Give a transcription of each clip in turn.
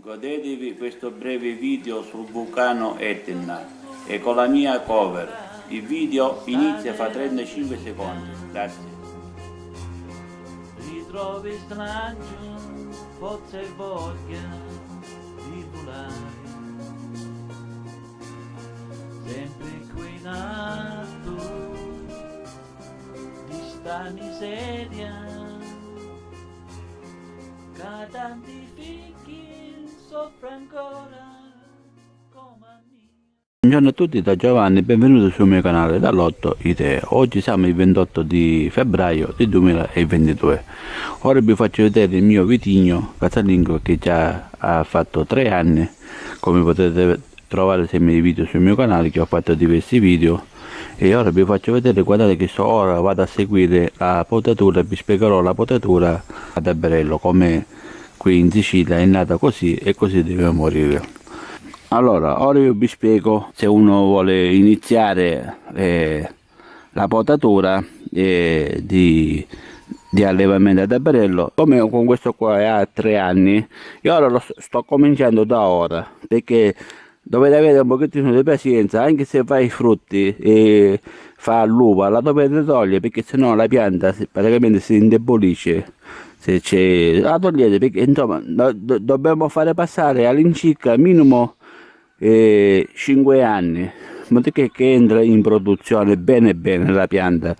Godetevi questo breve video sul vulcano Etna e con la mia cover. Il video inizia fra 35 secondi. Grazie. Ritrovi strano, forse voglia di volare, sempre inquinato di sta miseria, che tanti figli soffre ancora come a me. Buongiorno a tutti da Giovanni, benvenuti sul mio canale dall'8 Idee. Oggi siamo il 28 di febbraio del 2022. Ora vi faccio vedere il mio vitigno casalingo che già ha fatto 3 anni. Come potete trovare sempre i video sul mio canale, che ho fatto diversi video. E ora vi faccio vedere, guardate che ora vado a seguire la potatura, vi spiegherò la potatura ad alberello, come qui in Sicilia è nata così e così deve morire. Allora, ora io vi spiego, se uno vuole iniziare la potatura di allevamento ad alberello, come con questo qua ha 3 anni, io ora lo sto cominciando da ora, perché dovete avere un pochettino di pazienza, anche se fa i frutti e fa l'uva, la dovete togliere, perché sennò la pianta praticamente si indebolisce. Se c'è, la togliete, perché insomma dobbiamo fare passare all'incirca minimo 5 anni, ma che entra in produzione bene la pianta,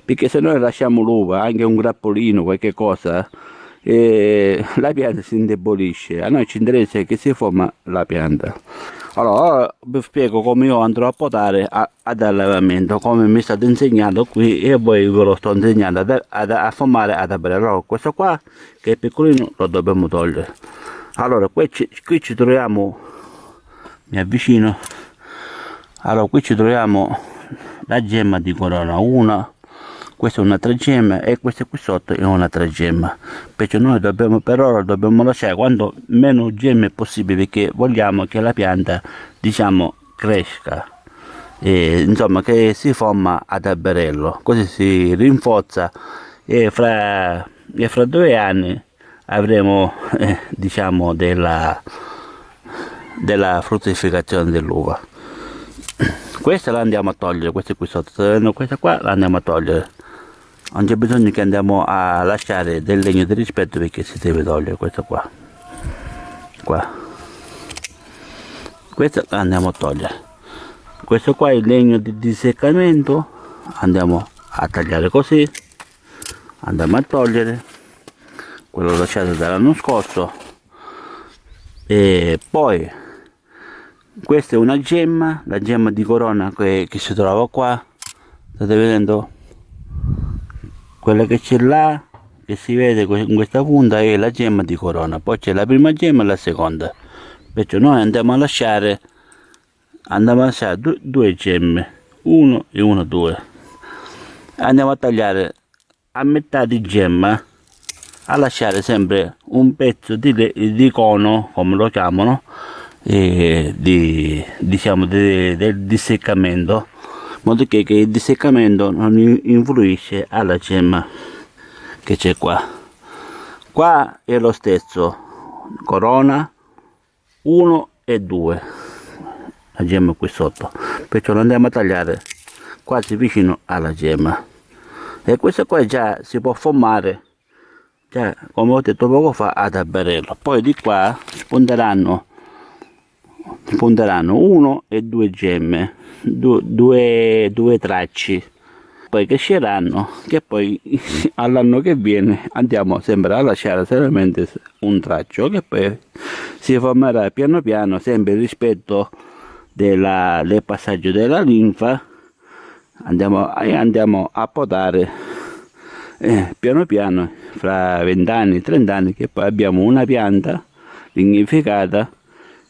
perché se noi lasciamo l'uva, anche un grappolino, qualche cosa, la pianta si indebolisce. A noi ci interessa che si forma la pianta. Allora, ora vi spiego come io andrò a potare ad allevamento, come mi è stato insegnato qui, e poi ve lo sto insegnando a formare ad alberello. Allora, questo qua che è piccolino lo dobbiamo togliere. Allora, qui ci troviamo, mi avvicino. Allora, qui ci troviamo la gemma di corona, una, questa è un'altra gemma e questa qui sotto è un'altra gemma. Perciò noi dobbiamo, per ora dobbiamo lasciare quanto meno gemme possibile, perché vogliamo che la pianta, diciamo, cresca e insomma che si forma ad alberello, così si rinforza e fra 2 anni avremo diciamo della fruttificazione dell'uva. Questa la andiamo a togliere, questa qui sotto, questa qua la andiamo a togliere, non c'è bisogno che andiamo a lasciare del legno di rispetto, perché si deve togliere questa qua, questa la andiamo a togliere. Questo qua è il legno di disseccamento, andiamo a tagliare così, andiamo a togliere quello lasciato dall'anno scorso. E poi questa è una gemma, la gemma di corona che si trova qua, state vedendo? Quella che c'è là, che si vede in questa punta, è la gemma di corona. Poi c'è la prima gemma e la seconda. Perciò noi andiamo a lasciare due gemme, 1 e 1, 2. Andiamo a tagliare a metà di gemma, a lasciare sempre un pezzo di cono, come lo chiamano, diciamo del disseccamento, in modo che il disseccamento non influisce alla gemma che c'è qua. Qua è lo stesso, corona 1 e 2, la gemma qui sotto, perciò lo andiamo a tagliare quasi vicino alla gemma. E questo qua già si può formare, già come ho detto poco fa, ad alberello. Poi di qua spunteranno 1 e 2 gemme, due tracci, poi cresceranno, che poi all'anno che viene andiamo sempre a lasciare solamente un traccio, che poi si formerà piano piano, sempre rispetto del passaggio della linfa. Andiamo a potare piano piano, fra 20 anni 30 anni, che poi abbiamo una pianta lignificata,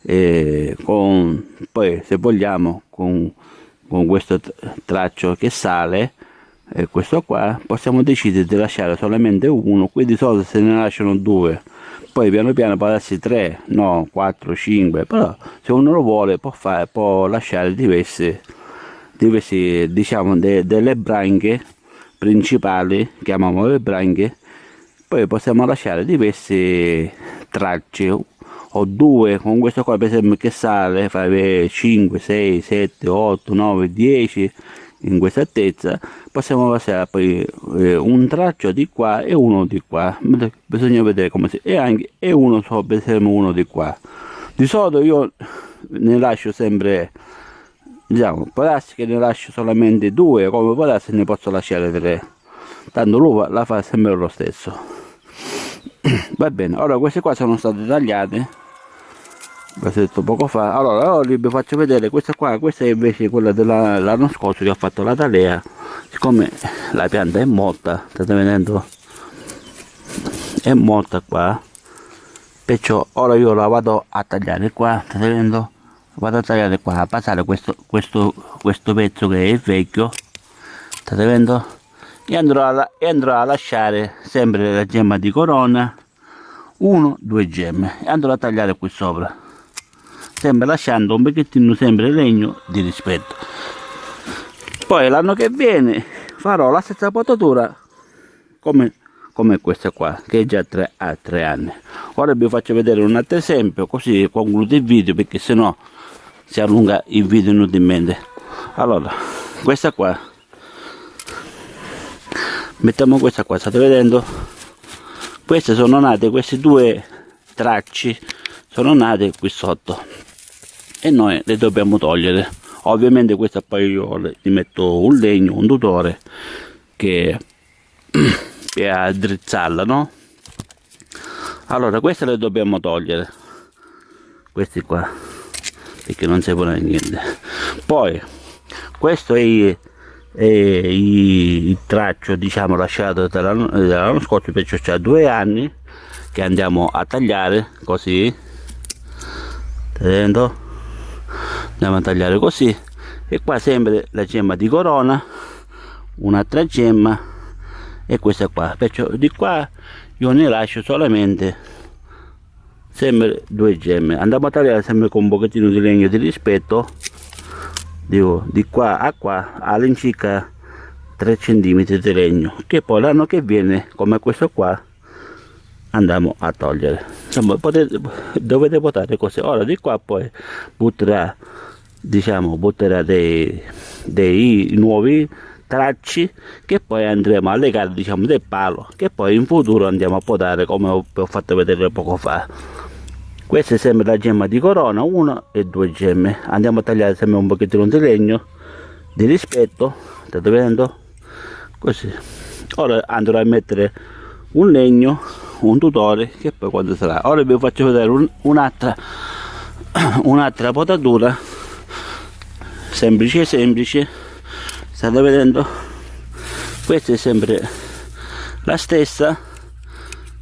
poi se vogliamo con questo traccio che sale, questo qua, possiamo decidere di lasciare solamente uno. Qui di solito se ne lasciano 2, poi piano piano può darsi 3, no 4, 5, però se uno lo vuole può lasciare diversi diciamo delle branche principali, chiamiamole branche, poi possiamo lasciare diverse tracce, o 2, con questo qua per esempio che sale, fa 5, 6, 7, 8, 9, 10 in questa altezza, possiamo passare poi un traccio di qua e uno di qua, bisogna vedere come si, e uno so per esempio uno di qua. Di solito io ne lascio sempre, diciamo, può darsi che ne lascio solamente 2, come può darsi ne posso lasciare 3, tanto l'uva la fa sempre lo stesso. Va bene, ora queste qua sono state tagliate, l'ho detto poco fa. Allora ora vi faccio vedere questa qua, questa è invece quella dell'anno scorso che ho fatto la talea. Siccome la pianta è morta, state vedendo, è morta qua, perciò ora io la vado a tagliare qua, state vedendo, vado a tagliare qua, a passare questo pezzo che è vecchio, state vedendo, e andrò a lasciare sempre la gemma di corona, 1-2 gemme, e andrò a tagliare qui sopra, sempre lasciando un pochettino sempre legno di rispetto. Poi l'anno che viene farò la stessa potatura come questa qua, che è già ha 3 anni. Ora vi faccio vedere un altro esempio, così concludo il video, perché sennò si allunga il video inutilmente. Allora, questa qua, mettiamo questa qua, state vedendo? Queste sono nate, questi 2 tracci sono nate qui sotto e noi le dobbiamo togliere. Ovviamente questa poi io gli metto un legno, un tutore che per addrizzarla, no? Allora queste le dobbiamo togliere, questi qua, perché non servono a niente. Poi questo è il traccio, diciamo, lasciato dall'anno scorso, perciò c'ha 2 anni, che andiamo a tagliare così, vedendo, andiamo a tagliare così, e qua sempre la gemma di corona, un'altra gemma e questa qua, perciò di qua io ne lascio solamente sempre 2 gemme. Andiamo a tagliare sempre con un pochettino di legno di rispetto, dico, di qua a qua all'incirca 3 cm di legno, che poi l'anno che viene, come questo qua, andiamo a togliere. Insomma, dovete votare così. Ora di qua poi butterà, diciamo, dei nuovi tracci che poi andremo a legare, diciamo, del palo, che poi in futuro andiamo a potare, come ho fatto vedere poco fa. Questa è sempre la gemma di corona, 1 e 2 gemme. Andiamo a tagliare sempre un pochettino di legno di rispetto, state vedendo? Così. Ora andrò a mettere un legno, un tutore, che poi quando sarà. Ora vi faccio vedere un'altra potatura semplice, state vedendo? Questa è sempre la stessa.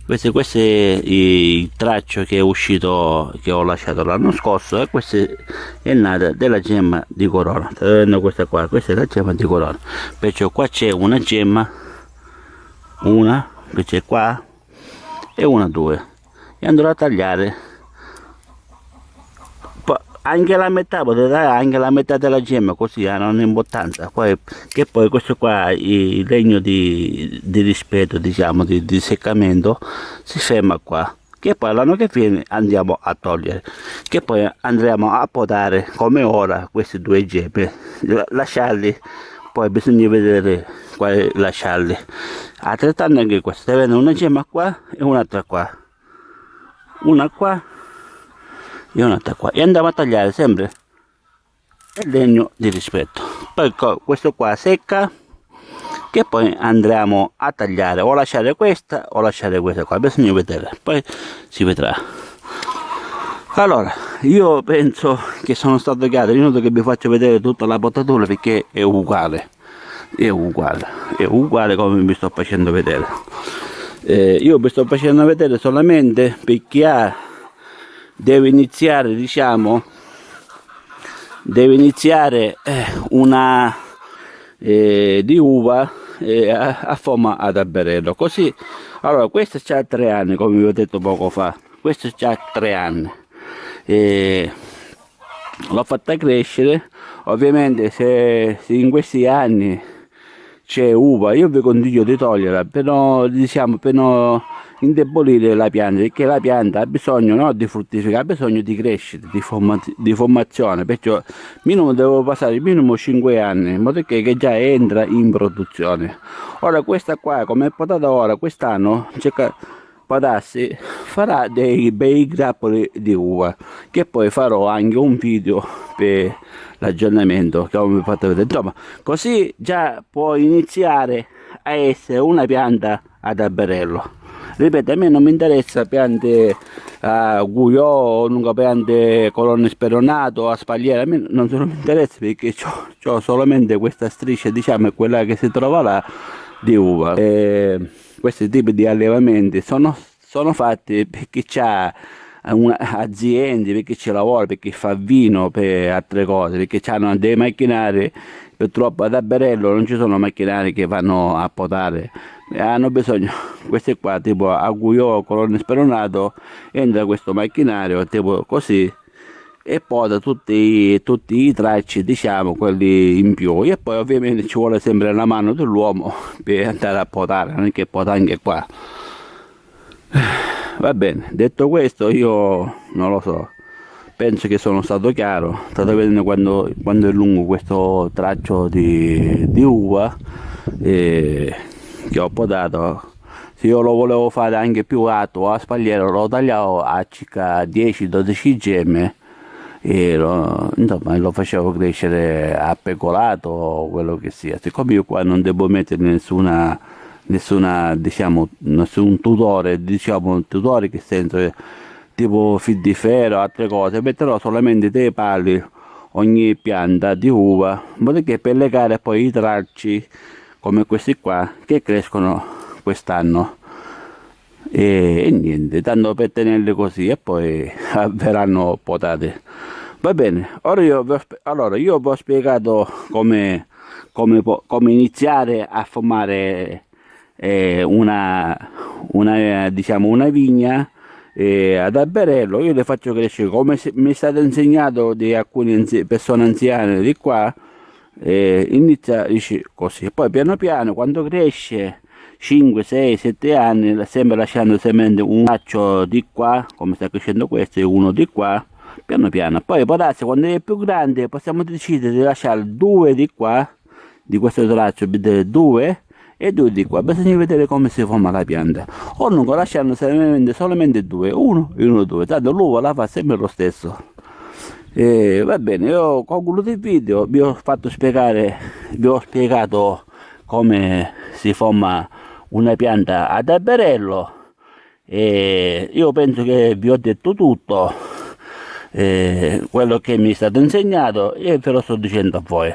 Questo è il traccio che è uscito, che ho lasciato l'anno scorso, e questa è nata della gemma di corona. State vedendo questa qua? Questa è la gemma di corona, perciò qua c'è una gemma, una, che c'è qua, e una, 2, e andrò a tagliare anche la metà, potete dare anche la metà della gemma, così non ha importanza. Poi che poi questo qua, il legno di rispetto, diciamo, di seccamento, si ferma qua, che poi l'anno che viene andiamo a togliere, che poi andremo a potare come ora questi 2 gemme, lasciarli, poi bisogna vedere quale lasciarli. Altrettanto anche questo, state vedendo, una gemma qua e un'altra qua, una qua e un'altra qua, e andiamo a tagliare sempre il legno di rispetto. Poi questo qua secca, che poi andremo a tagliare, o lasciare questa o lasciare questa qua, bisogna vedere, poi si vedrà. Allora io penso che sono stato chiaro, io noto che vi faccio vedere tutta la potatura, perché è uguale come vi sto facendo vedere. Io vi sto facendo vedere solamente per chi deve iniziare, diciamo, una di uva a forma ad alberello, così. Allora questa c'ha 3 anni, come vi ho detto poco fa, questa c'ha 3 anni, l'ho fatta crescere. Ovviamente se in questi anni c'è uva, io vi consiglio di toglierla, però diciamo, per non indebolire la pianta, perché la pianta ha bisogno non di fruttificare, ha bisogno di crescita, di formazione, perciò minimo devo passare minimo 5 anni, in modo che già entra in produzione. Ora questa qua, come è potata ora, quest'anno, potassi, farà dei bei grappoli di uva, che poi farò anche un video per l'aggiornamento che ho fatto vedere. Insomma, così già può iniziare a essere una pianta ad alberello. Ripeto, a me non mi interessa piante a guiò, lungo piante colonne speronato, a spalliera, a me non mi interessa perché ho solamente questa striscia, diciamo, è quella che si trova là di uva. Questi tipi di allevamenti sono fatti per chi ha aziende, per chi ci lavora, per chi fa vino, per altre cose, perché hanno dei macchinari. Purtroppo ad Alberello non ci sono macchinari che vanno a potare, hanno bisogno questi qua tipo a Guiò, colonne speronato, entra questo macchinario tipo così e pota tutti i tracci, diciamo, quelli in più, e poi ovviamente ci vuole sempre la mano dell'uomo per andare a potare, non è che pota anche qua. Va bene, detto questo, io non lo so, penso che sono stato chiaro. State vedendo quando è lungo questo traccio di uva che ho potato. Se io lo volevo fare anche più alto a spalliera, lo tagliavo a circa 10-12 gemme e insomma lo facevo crescere a pecolato o quello che sia. Siccome io qua non devo mettere nessuna diciamo, nessun tutore, diciamo tutore che senso, tipo fil di ferro, altre cose, metterò solamente dei pali ogni pianta di uva, in modo che per legare poi i tralci come questi qua che crescono quest'anno. E niente, tanto per tenerli così e poi verranno potate. Va bene, ora io vi ho spiegato come iniziare a formare diciamo una vigna ad alberello. Io le faccio crescere come mi è stato insegnato di alcune persone anziane di qua. Inizia così, poi piano piano quando cresce 5, 6, 7 anni, sempre lasciando semplicemente un braccio di qua, come sta crescendo questo, e uno di qua, piano piano. Poi può darsi, quando è più grande, possiamo decidere di lasciare 2 di qua, di questo traccio, 2 e 2 di qua. Bisogna vedere come si forma la pianta. O non lasciando solamente 2, 1 e 1, 2, tanto l'uva la fa sempre lo stesso. Va bene, io ho concluso il video, vi ho spiegato come si forma una pianta ad alberello. Io penso che vi ho detto tutto quello che mi è stato insegnato e ve lo sto dicendo a voi.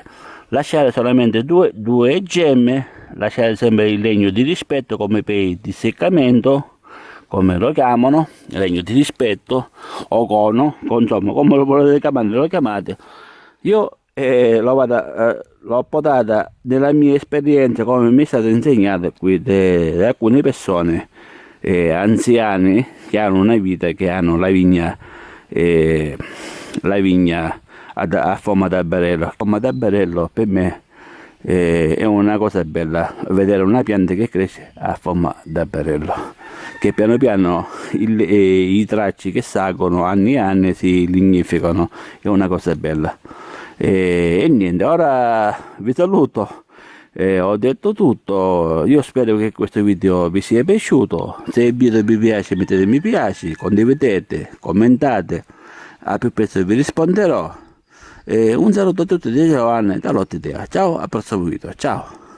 Lasciare solamente due gemme, lasciare sempre il legno di rispetto come per il disseccamento, come lo chiamano, legno di rispetto o cono, insomma come lo volete chiamare lo chiamate. Io l'ho potata nella mia esperienza, come mi è stato insegnato qui da alcune persone anziani che hanno una vita, che hanno la vigna a forma d'alberello. La forma d'alberello per me è una cosa bella, vedere una pianta che cresce a forma d'alberello, che piano piano i tracci che salgono anni e anni si lignificano, è una cosa bella. E niente, ora vi saluto, ho detto tutto. Io spero che questo video vi sia piaciuto. Se il video vi piace mettete mi piace, condividete, commentate, a più presto vi risponderò. Un saluto a tutti da Giovanni da Lottidea. Ciao, al prossimo video, ciao.